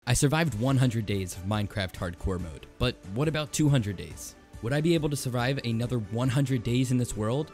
I survived 100 days of Minecraft hardcore mode, but what about 200 days? Would I be able to survive another 100 days in this world?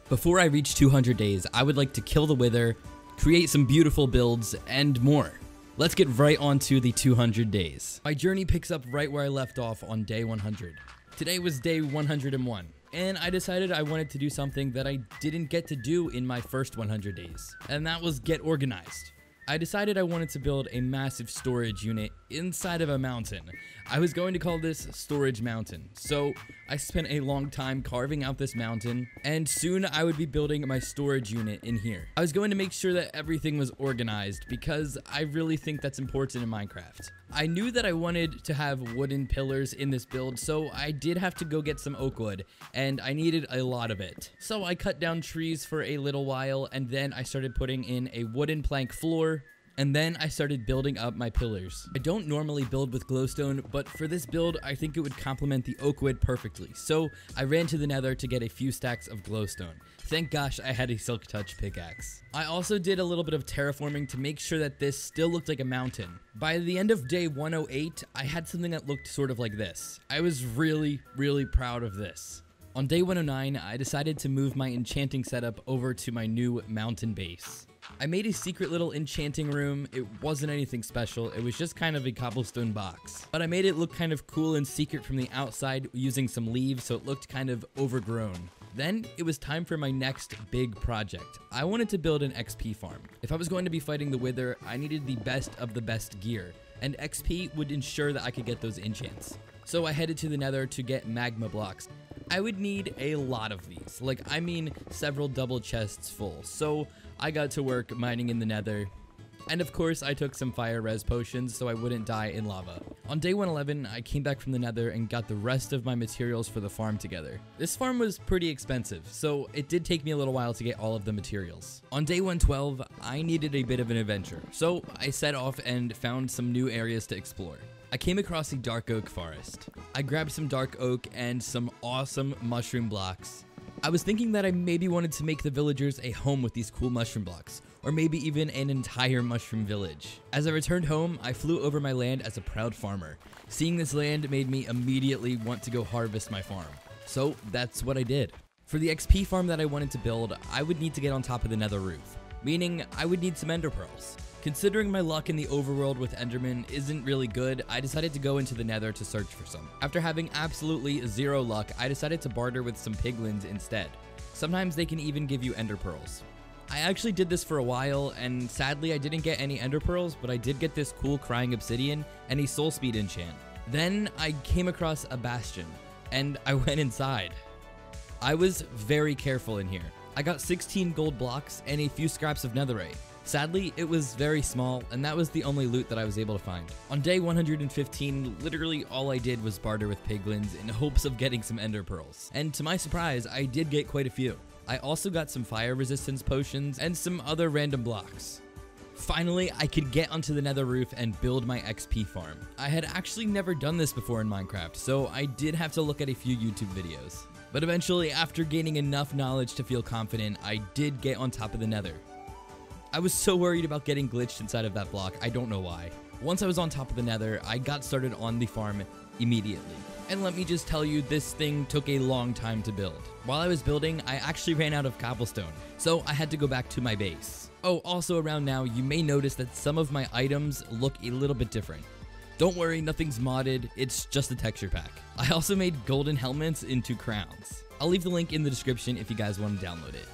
Before I reach 200 days, I would like to kill the Wither, create some beautiful builds, and more. Let's get right on to the 200 days. My journey picks up right where I left off on day 100. Today was day 101, and I decided I wanted to do something that I didn't get to do in my first 100 days, and that was get organized. I decided I wanted to build a massive storage unit inside of a mountain. I was going to call this Storage Mountain. So I spent a long time carving out this mountain, and soon I would be building my storage unit in here. I was going to make sure that everything was organized because I really think that's important in Minecraft. I knew that I wanted to have wooden pillars in this build, so I did have to go get some oak wood, and I needed a lot of it. So I cut down trees for a little while, and then I started putting in a wooden plank floor, and then I started building up my pillars. I don't normally build with glowstone, but for this build, I think it would complement the oak wood perfectly. So I ran to the nether to get a few stacks of glowstone. Thank gosh I had a silk touch pickaxe. I also did a little bit of terraforming to make sure that this still looked like a mountain. By the end of day 108, I had something that looked sort of like this. I was really proud of this. On day 109, I decided to move my enchanting setup over to my new mountain base. I made a secret little enchanting room. It wasn't anything special, it was just kind of a cobblestone box. But I made it look kind of cool and secret from the outside using some leaves so it looked kind of overgrown. Then it was time for my next big project. I wanted to build an XP farm. If I was going to be fighting the Wither, I needed the best of the best gear, and XP would ensure that I could get those enchants. So I headed to the nether to get magma blocks. I would need a lot of these, I mean several double chests full, so I got to work mining in the nether. And of course, I took some fire res potions so I wouldn't die in lava. On day 111, I came back from the nether and got the rest of my materials for the farm together. This farm was pretty expensive, so it did take me a little while to get all of the materials. On day 112, I needed a bit of an adventure, so I set off and found some new areas to explore. I came across a dark oak forest. I grabbed some dark oak and some awesome mushroom blocks. I was thinking that I maybe wanted to make the villagers a home with these cool mushroom blocks, or maybe even an entire mushroom village. As I returned home, I flew over my land as a proud farmer. Seeing this land made me immediately want to go harvest my farm. So that's what I did. For the XP farm that I wanted to build, I would need to get on top of the nether roof, meaning I would need some ender pearls. Considering my luck in the overworld with Enderman isn't really good, I decided to go into the nether to search for some. After having absolutely zero luck, I decided to barter with some piglins instead. Sometimes they can even give you ender pearls. I actually did this for a while, and sadly I didn't get any ender pearls, but I did get this cool crying obsidian and a soul speed enchant. Then I came across a bastion, and I went inside. I was very careful in here. I got 16 gold blocks and a few scraps of netherite. Sadly, it was very small, and that was the only loot that I was able to find. On day 115, literally all I did was barter with piglins in hopes of getting some ender pearls. And to my surprise, I did get quite a few. I also got some fire resistance potions and some other random blocks. Finally, I could get onto the nether roof and build my XP farm. I had actually never done this before in Minecraft, so I did have to look at a few YouTube videos. But eventually, after gaining enough knowledge to feel confident, I did get on top of the nether. I was so worried about getting glitched inside of that block, I don't know why. Once I was on top of the nether, I got started on the farm immediately. And let me just tell you, this thing took a long time to build. While I was building, I actually ran out of cobblestone, so I had to go back to my base. Oh, also around now, you may notice that some of my items look a little bit different. Don't worry, nothing's modded, it's just a texture pack. I also made golden helmets into crowns. I'll leave the link in the description if you guys want to download it.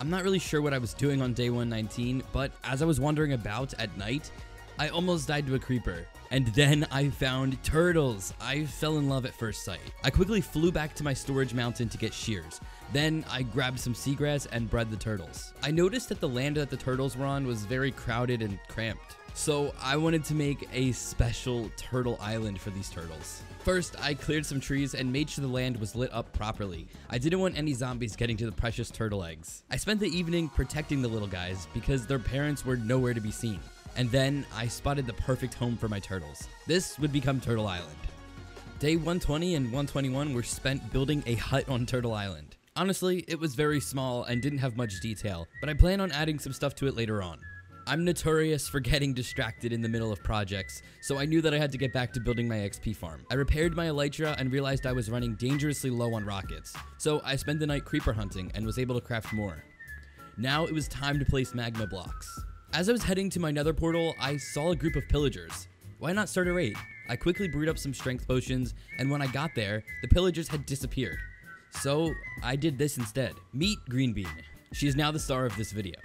I'm not really sure what I was doing on day 119, but as I was wandering about at night, I almost died to a creeper. And then I found turtles. I fell in love at first sight. I quickly flew back to my storage mountain to get shears. Then I grabbed some seagrass and bred the turtles. I noticed that the land that the turtles were on was very crowded and cramped. So I wanted to make a special turtle island for these turtles. First, I cleared some trees and made sure the land was lit up properly. I didn't want any zombies getting to the precious turtle eggs. I spent the evening protecting the little guys because their parents were nowhere to be seen. And then I spotted the perfect home for my turtles. This would become Turtle Island. Day 120 and 121 were spent building a hut on Turtle Island. Honestly, it was very small and didn't have much detail, but I plan on adding some stuff to it later on. I'm notorious for getting distracted in the middle of projects, so I knew that I had to get back to building my XP farm. I repaired my elytra and realized I was running dangerously low on rockets, so I spent the night creeper hunting and was able to craft more. Now it was time to place magma blocks. As I was heading to my nether portal, I saw a group of pillagers. Why not start a raid? I quickly brewed up some strength potions, and when I got there, the pillagers had disappeared. So I did this instead. Meet Greenbean. She is now the star of this video.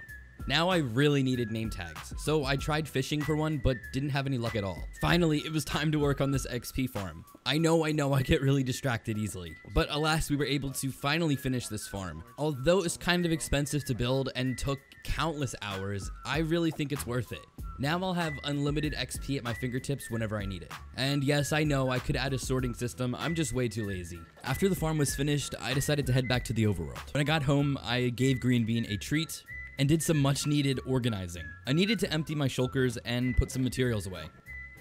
Now I really needed name tags, so I tried fishing for one, but didn't have any luck at all. Finally, it was time to work on this XP farm. I know I get really distracted easily, but alas, we were able to finally finish this farm. Although it's kind of expensive to build and took countless hours, I really think it's worth it. Now I'll have unlimited XP at my fingertips whenever I need it. And yes, I know I could add a sorting system, I'm just way too lazy. After the farm was finished, I decided to head back to the overworld. When I got home, I gave Greenbean a treat, and did some much needed organizing. I needed to empty my shulkers and put some materials away.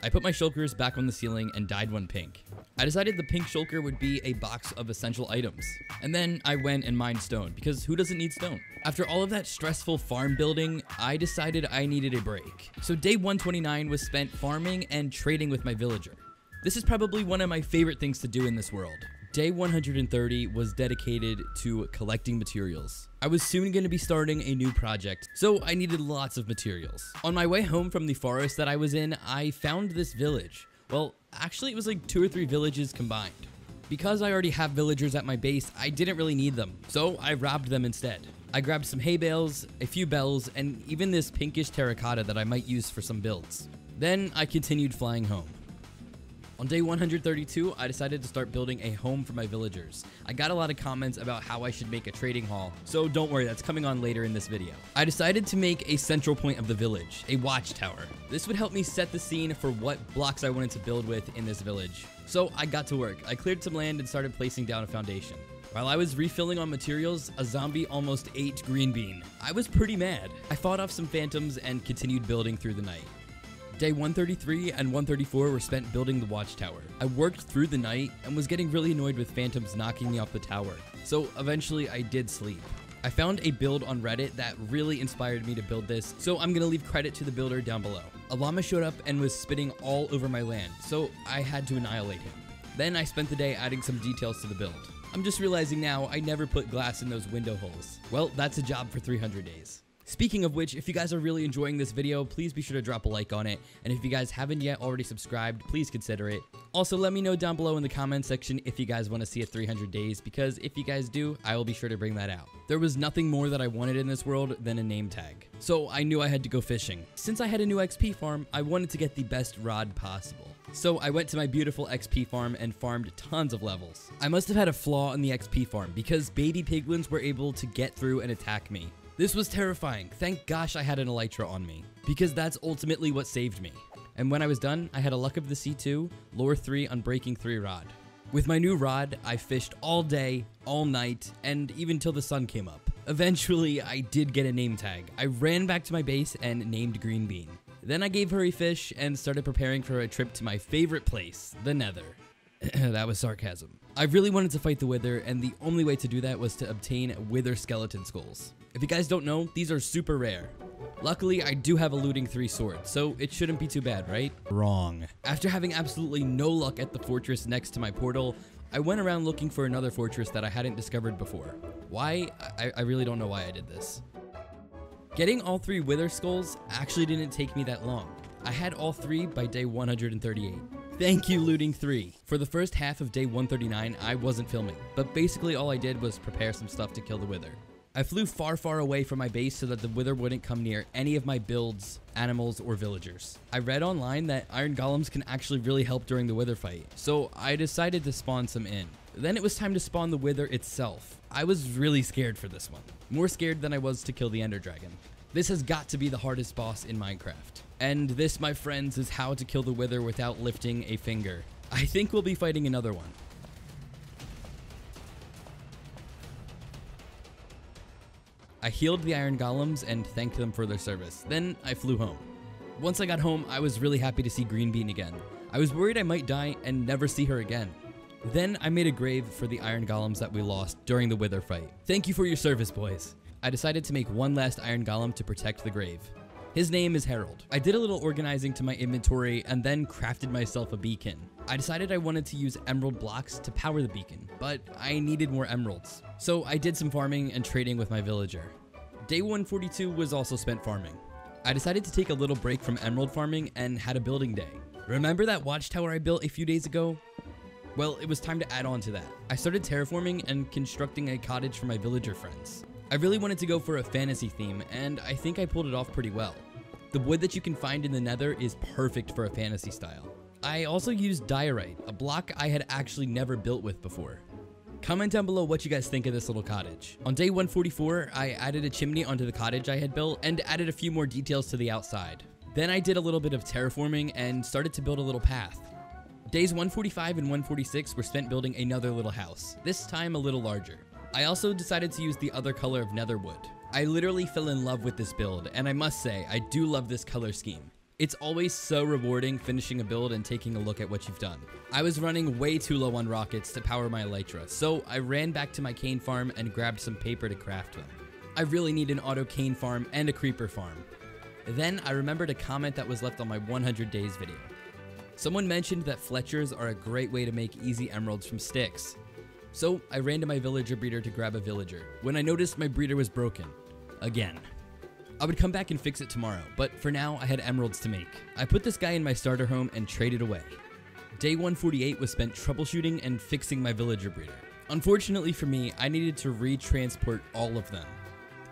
I put my shulkers back on the ceiling and dyed one pink. I decided the pink shulker would be a box of essential items. And then I went and mined stone, because who doesn't need stone? After all of that stressful farm building, I decided I needed a break. So day 129 was spent farming and trading with my villager. This is probably one of my favorite things to do in this world. Day 130 was dedicated to collecting materials. I was soon going to be starting a new project, so I needed lots of materials. On my way home from the forest that I was in, I found this village. Well, actually it was like 2 or 3 villages combined. Because I already have villagers at my base, I didn't really need them, so I robbed them instead. I grabbed some hay bales, a few bells, and even this pinkish terracotta that I might use for some builds. Then I continued flying home. On day 132, I decided to start building a home for my villagers. I got a lot of comments about how I should make a trading hall, so don't worry, that's coming on later in this video. I decided to make a central point of the village, a watchtower. This would help me set the scene for what blocks I wanted to build with in this village. So I got to work. I cleared some land and started placing down a foundation. While I was refilling on materials, a zombie almost ate Greenbean. I was pretty mad. I fought off some phantoms and continued building through the night. Day 133 and 134 were spent building the watchtower. I worked through the night and was getting really annoyed with phantoms knocking me off the tower, so eventually I did sleep. I found a build on Reddit that really inspired me to build this, so I'm gonna leave credit to the builder down below. A llama showed up and was spitting all over my land, so I had to annihilate him. Then I spent the day adding some details to the build. I'm just realizing now I never put glass in those window holes. Well, that's a job for 300 days. Speaking of which, if you guys are really enjoying this video, please be sure to drop a like on it. And if you guys haven't yet already subscribed, please consider it. Also, let me know down below in the comment section if you guys want to see a 300 days, because if you guys do, I will be sure to bring that out. There was nothing more that I wanted in this world than a name tag, so I knew I had to go fishing. Since I had a new XP farm, I wanted to get the best rod possible. So I went to my beautiful XP farm and farmed tons of levels. I must have had a flaw in the XP farm because baby piglins were able to get through and attack me. This was terrifying. Thank gosh I had an elytra on me, because that's ultimately what saved me. And when I was done, I had a Luck of the Sea 2, Lore 3, Unbreaking 3 rod. With my new rod, I fished all day, all night, and even till the sun came up. Eventually, I did get a name tag. I ran back to my base and named Greenbean. Then I gave her a fish and started preparing for a trip to my favorite place, the Nether. That was sarcasm. I really wanted to fight the Wither, and the only way to do that was to obtain Wither skeleton skulls. If you guys don't know, these are super rare. Luckily, I do have a looting 3 sword, so it shouldn't be too bad, right? Wrong. After having absolutely no luck at the fortress next to my portal, I went around looking for another fortress that I hadn't discovered before. Why? I really don't know why I did this. Getting all 3 Wither skulls actually didn't take me that long. I had all 3 by day 138. Thank you, Looting 3. For the first half of day 139, I wasn't filming, but basically all I did was prepare some stuff to kill the Wither. I flew far, far away from my base so that the Wither wouldn't come near any of my builds, animals, or villagers. I read online that iron golems can actually really help during the Wither fight, so I decided to spawn some in. Then it was time to spawn the Wither itself. I was really scared for this one. More scared than I was to kill the Ender Dragon. This has got to be the hardest boss in Minecraft. And this, my friends, is how to kill the Wither without lifting a finger. I think we'll be fighting another one. I healed the iron golems and thanked them for their service. Then I flew home. Once I got home, I was really happy to see Greenbean again. I was worried I might die and never see her again. Then I made a grave for the iron golems that we lost during the Wither fight. Thank you for your service, boys. I decided to make one last iron golem to protect the grave. His name is Harold. I did a little organizing to my inventory and then crafted myself a beacon. I decided I wanted to use emerald blocks to power the beacon, but I needed more emeralds. So I did some farming and trading with my villager. Day 142 was also spent farming. I decided to take a little break from emerald farming and had a building day. Remember that watchtower I built a few days ago? Well, it was time to add on to that. I started terraforming and constructing a cottage for my villager friends. I really wanted to go for a fantasy theme, and I think I pulled it off pretty well. The wood that you can find in the nether is perfect for a fantasy style. I also used diorite, a block I had actually never built with before. Comment down below what you guys think of this little cottage. On day 144, I added a chimney onto the cottage I had built and added a few more details to the outside. Then I did a little bit of terraforming and started to build a little path. Days 145 and 146 were spent building another little house, this time a little larger. I also decided to use the other color of netherwood. I literally fell in love with this build, and I must say, I do love this color scheme. It's always so rewarding finishing a build and taking a look at what you've done. I was running way too low on rockets to power my elytra, so I ran back to my cane farm and grabbed some paper to craft them. I really need an auto cane farm and a creeper farm. Then I remembered a comment that was left on my 100 days video. Someone mentioned that Fletchers are a great way to make easy emeralds from sticks. So I ran to my villager breeder to grab a villager, when I noticed my breeder was broken. Again. I would come back and fix it tomorrow, but for now I had emeralds to make. I put this guy in my starter home and traded away. Day 148 was spent troubleshooting and fixing my villager breeder. Unfortunately for me, I needed to re-transport all of them.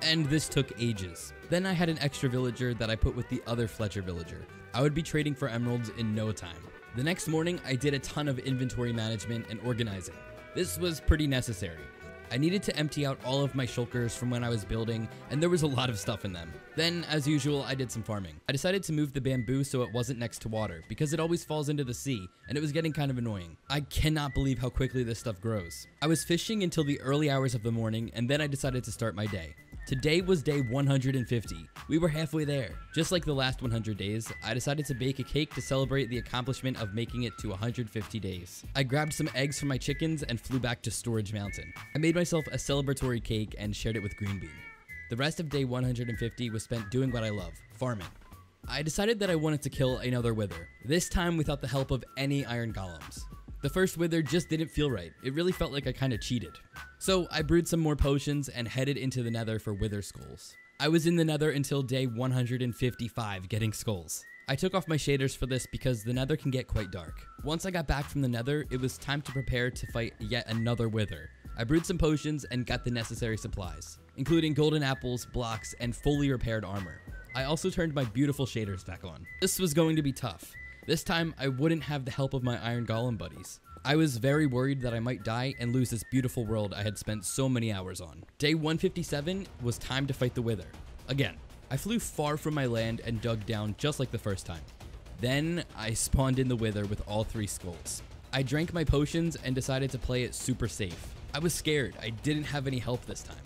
And this took ages. Then I had an extra villager that I put with the other Fletcher villager. I would be trading for emeralds in no time. The next morning, I did a ton of inventory management and organizing. This was pretty necessary. I needed to empty out all of my shulkers from when I was building, and there was a lot of stuff in them. Then, as usual, I did some farming. I decided to move the bamboo so it wasn't next to water, because it always falls into the sea, and it was getting kind of annoying. I cannot believe how quickly this stuff grows. I was fishing until the early hours of the morning, and then I decided to start my day. Today was day 150. We were halfway there. Just like the last 100 days, I decided to bake a cake to celebrate the accomplishment of making it to 150 days. I grabbed some eggs for my chickens and flew back to Storage Mountain. I made myself a celebratory cake and shared it with Greenbean. The rest of day 150 was spent doing what I love, farming. I decided that I wanted to kill another wither, this time without the help of any iron golems. The first wither just didn't feel right. It really felt like I kind of cheated. So I brewed some more potions and headed into the nether for wither skulls. I was in the nether until day 155 getting skulls. I took off my shaders for this because the nether can get quite dark. Once I got back from the nether, it was time to prepare to fight yet another wither. I brewed some potions and got the necessary supplies, including golden apples, blocks, and fully repaired armor. I also turned my beautiful shaders back on. This was going to be tough. This time, I wouldn't have the help of my iron golem buddies. I was very worried that I might die and lose this beautiful world I had spent so many hours on. Day 157 was time to fight the wither. Again, I flew far from my land and dug down just like the first time. Then, I spawned in the wither with all 3 skulls. I drank my potions and decided to play it super safe. I was scared. I didn't have any help this time.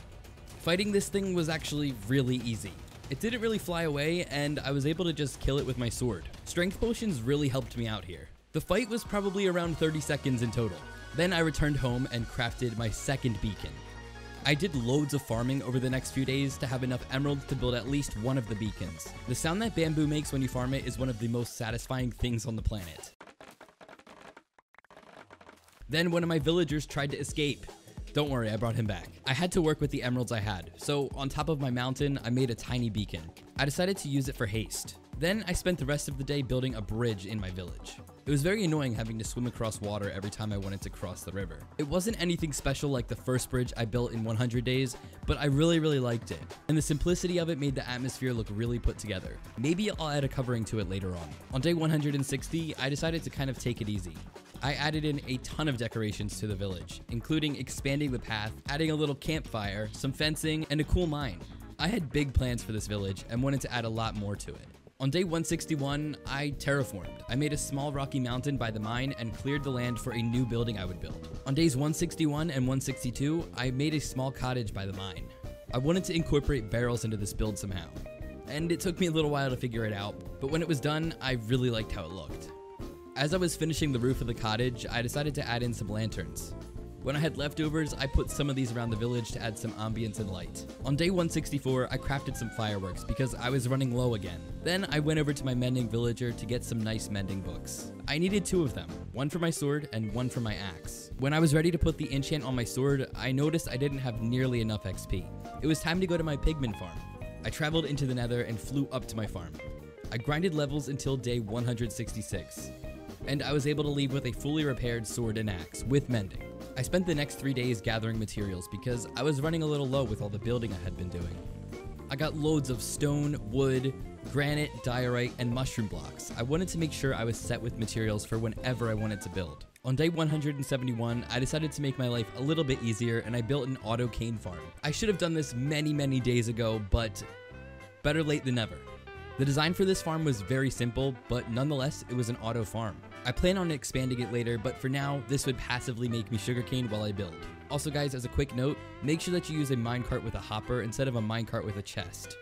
Fighting this thing was actually really easy. It didn't really fly away, and I was able to just kill it with my sword. Strength potions really helped me out here. The fight was probably around 30 seconds in total. Then I returned home and crafted my second beacon. I did loads of farming over the next few days to have enough emeralds to build at least one of the beacons. The sound that bamboo makes when you farm it is one of the most satisfying things on the planet. Then one of my villagers tried to escape. Don't worry, I brought him back. I had to work with the emeralds I had, so on top of my mountain, I made a tiny beacon. I decided to use it for haste. Then I spent the rest of the day building a bridge in my village. It was very annoying having to swim across water every time I wanted to cross the river. It wasn't anything special like the first bridge I built in 100 days, but I really liked it. And the simplicity of it made the atmosphere look really put together. Maybe I'll add a covering to it later on. On day 160, I decided to kind of take it easy. I added in a ton of decorations to the village, including expanding the path, adding a little campfire, some fencing, and a cool mine. I had big plans for this village and wanted to add a lot more to it. On day 161, I terraformed. I made a small rocky mountain by the mine and cleared the land for a new building I would build. On days 161 and 162, I made a small cottage by the mine. I wanted to incorporate barrels into this build somehow, and it took me a little while to figure it out, but when it was done, I really liked how it looked. As I was finishing the roof of the cottage, I decided to add in some lanterns. When I had leftovers, I put some of these around the village to add some ambience and light. On day 164, I crafted some fireworks because I was running low again. Then I went over to my mending villager to get some nice mending books. I needed 2 of them, one for my sword and one for my axe. When I was ready to put the enchant on my sword, I noticed I didn't have nearly enough XP. It was time to go to my pigman farm. I traveled into the nether and flew up to my farm. I grinded levels until day 166, and I was able to leave with a fully repaired sword and axe with mending. I spent the next 3 days gathering materials because I was running a little low with all the building I had been doing. I got loads of stone, wood, granite, diorite, and mushroom blocks. I wanted to make sure I was set with materials for whenever I wanted to build. On day 171, I decided to make my life a little bit easier and I built an auto cane farm. I should have done this many days ago, but better late than never. The design for this farm was very simple, but nonetheless, it was an auto farm. I plan on expanding it later, but for now, this would passively make me sugarcane while I build. Also guys, as a quick note, make sure that you use a minecart with a hopper instead of a minecart with a chest.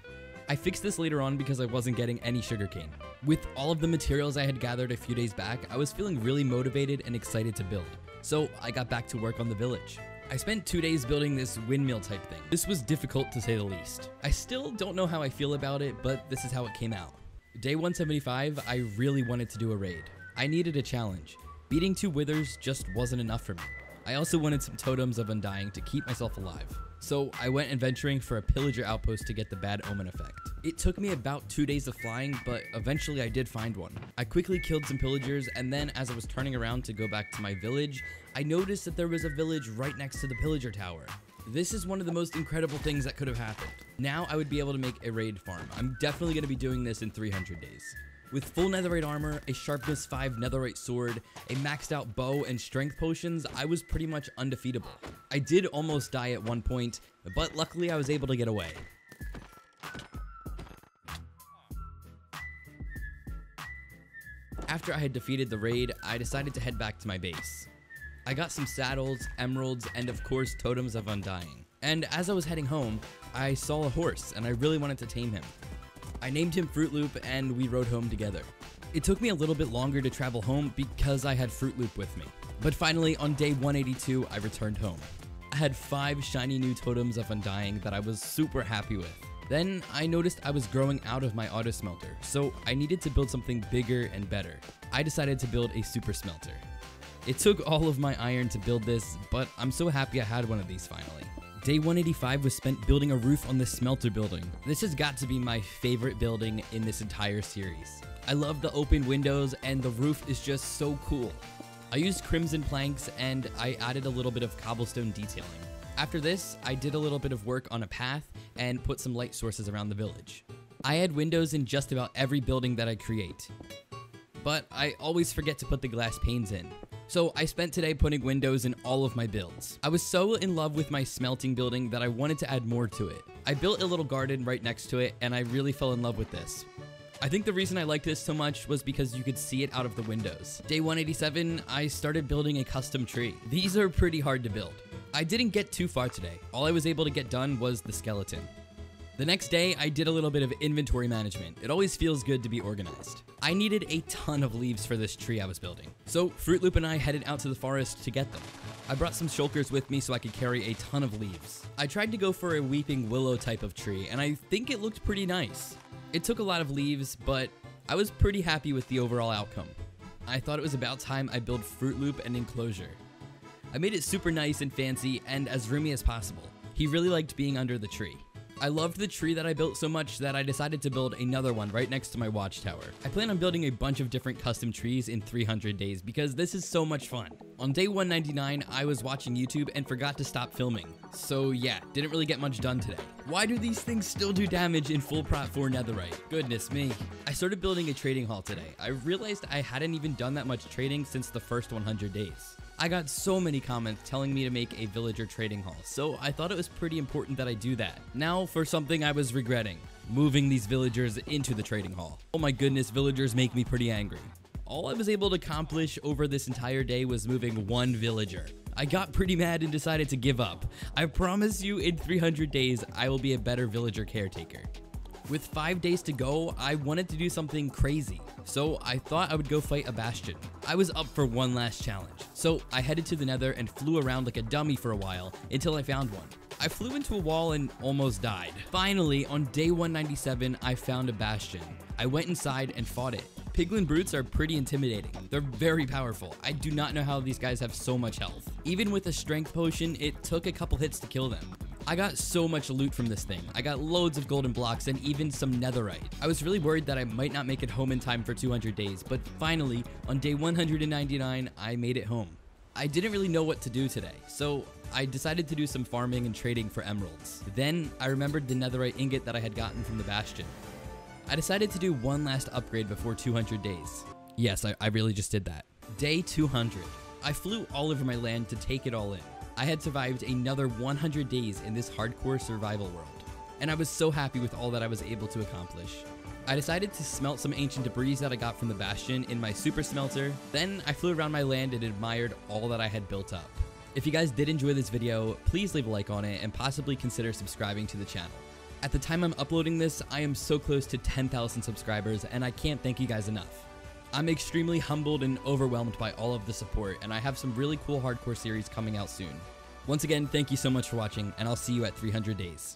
I fixed this later on because I wasn't getting any sugarcane. With all of the materials I had gathered a few days back, I was feeling really motivated and excited to build. So I got back to work on the village. I spent 2 days building this windmill type thing. This was difficult to say the least. I still don't know how I feel about it, but this is how it came out. Day 175, I really wanted to do a raid. I needed a challenge. Beating 2 withers just wasn't enough for me. I also wanted some totems of undying to keep myself alive. So I went adventuring for a pillager outpost to get the bad omen effect. It took me about 2 days of flying, but eventually I did find one. I quickly killed some pillagers, and then as I was turning around to go back to my village, I noticed that there was a village right next to the pillager tower. This is one of the most incredible things that could have happened. Now I would be able to make a raid farm. I'm definitely going to be doing this in 300 days. With full netherite armor, a sharpness 5 netherite sword, a maxed out bow, and strength potions, I was pretty much undefeatable. I did almost die at one point, but luckily I was able to get away. After I had defeated the raid, I decided to head back to my base. I got some saddles, emeralds, and of course totems of undying. And as I was heading home, I saw a horse and I really wanted to tame him. I named him Fruit Loop and we rode home together. It took me a little bit longer to travel home because I had Fruit Loop with me. But finally, on day 182, I returned home. I had 5 shiny new totems of undying that I was super happy with. Then I noticed I was growing out of my auto smelter, so I needed to build something bigger and better. I decided to build a super smelter. It took all of my iron to build this, but I'm so happy I had one of these finally. Day 185 was spent building a roof on this smelter building. This has got to be my favorite building in this entire series. I love the open windows and the roof is just so cool. I used crimson planks and I added a little bit of cobblestone detailing. After this, I did a little bit of work on a path and put some light sources around the village. I add windows in just about every building that I create, but I always forget to put the glass panes in. So I spent today putting windows in all of my builds. I was so in love with my smelting building that I wanted to add more to it. I built a little garden right next to it and I really fell in love with this. I think the reason I liked this so much was because you could see it out of the windows. Day 187, I started building a custom tree. These are pretty hard to build. I didn't get too far today. All I was able to get done was the skeleton. The next day, I did a little bit of inventory management. It always feels good to be organized. I needed a ton of leaves for this tree I was building. So Fruit Loop and I headed out to the forest to get them. I brought some shulkers with me so I could carry a ton of leaves. I tried to go for a weeping willow type of tree, and I think it looked pretty nice. It took a lot of leaves, but I was pretty happy with the overall outcome. I thought it was about time I built Fruit Loop and enclosure. I made it super nice and fancy and as roomy as possible. He really liked being under the tree. I loved the tree that I built so much that I decided to build another one right next to my watchtower. I plan on building a bunch of different custom trees in 300 days because this is so much fun. On day 199, I was watching YouTube and forgot to stop filming. So yeah, didn't really get much done today. Why do these things still do damage in full Prot 4 netherite? Goodness me. I started building a trading hall today. I realized I hadn't even done that much trading since the first 100 days. I got so many comments telling me to make a villager trading hall, so I thought it was pretty important that I do that. Now for something I was regretting, moving these villagers into the trading hall. Oh my goodness, villagers make me pretty angry. All I was able to accomplish over this entire day was moving one villager. I got pretty mad and decided to give up. I promise you in 300 days, I will be a better villager caretaker. With 5 days to go, I wanted to do something crazy, so I thought I would go fight a Bastion. I was up for one last challenge, so I headed to the Nether and flew around like a dummy for a while until I found one. I flew into a wall and almost died. Finally, on day 197, I found a Bastion. I went inside and fought it. Piglin Brutes are pretty intimidating. They're very powerful. I do not know how these guys have so much health. Even with a strength potion, it took a couple hits to kill them. I got so much loot from this thing. I got loads of golden blocks and even some netherite. I was really worried that I might not make it home in time for 200 days, but finally, on day 199, I made it home. I didn't really know what to do today, so I decided to do some farming and trading for emeralds. Then I remembered the netherite ingot that I had gotten from the Bastion. I decided to do one last upgrade before 200 days. Yes, I really just did that. Day 200. I flew all over my land to take it all in. I had survived another 100 days in this hardcore survival world, and I was so happy with all that I was able to accomplish. I decided to smelt some ancient debris that I got from the Bastion in my super smelter. Then I flew around my land and admired all that I had built up. If you guys did enjoy this video, please leave a like on it and possibly consider subscribing to the channel. At the time I'm uploading this, I am so close to 10,000 subscribers, and I can't thank you guys enough. I'm extremely humbled and overwhelmed by all of the support, and I have some really cool hardcore series coming out soon. Once again, thank you so much for watching, and I'll see you at 300 days.